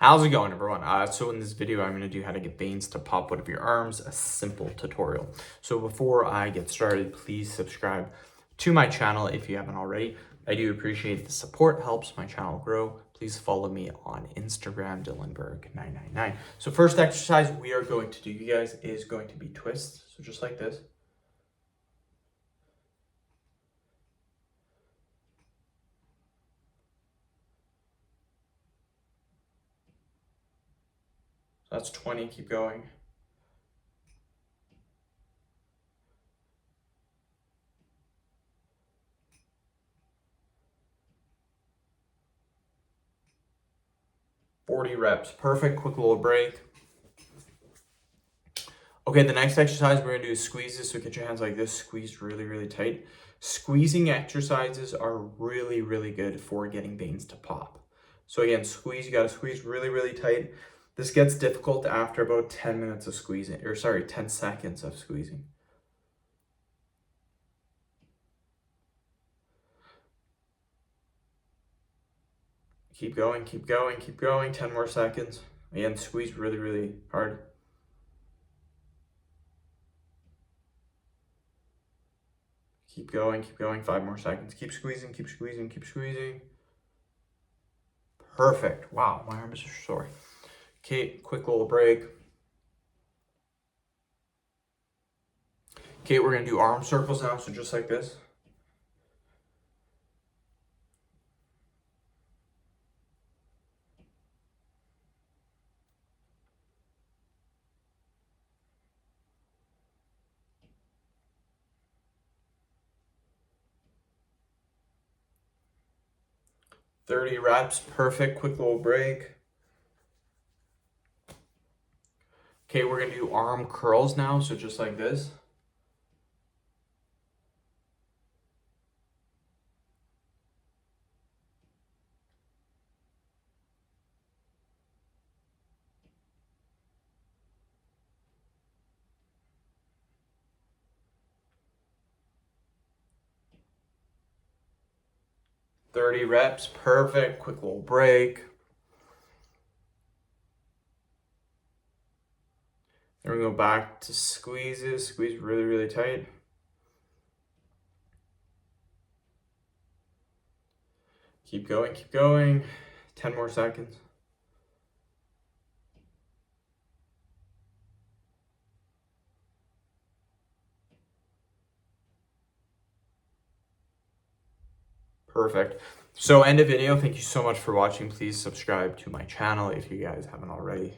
How's it going, everyone? So in this video, I'm going to do how to get veins to pop out of your arms, a simple tutorial. So before I get started, please subscribe to my channel if you haven't already. I do appreciate the support, helps my channel grow. Please follow me on Instagram, Dylanberg999. So first exercise we are going to do, you guys, is going to be twists. So just like this. That's 20, keep going. "40 reps, perfect, quick little break. Okay, the next exercise we're gonna do is squeezes. So get your hands like this, squeeze really, really tight. Squeezing exercises are really, really good for getting veins to pop. So again, squeeze, you gotta squeeze really, really tight. This gets difficult after about 10 minutes of squeezing, 10 seconds of squeezing. Keep going, keep going, keep going, 10 more seconds. Again, squeeze really, really hard. Keep going, 5 more seconds. Keep squeezing, keep squeezing, keep squeezing. Perfect. Wow, my arm is sore. Okay, quick little break. Okay, we're gonna do arm circles now, so just like this. "30 reps, perfect, quick little break. Okay, we're gonna do arm curls now, so just like this. "30 reps, perfect, quick little break. Then we go back to squeezes, squeeze really, really tight. Keep going, 10 more seconds. Perfect. So end of video. Thank you so much for watching. Please subscribe to my channel if you guys haven't already.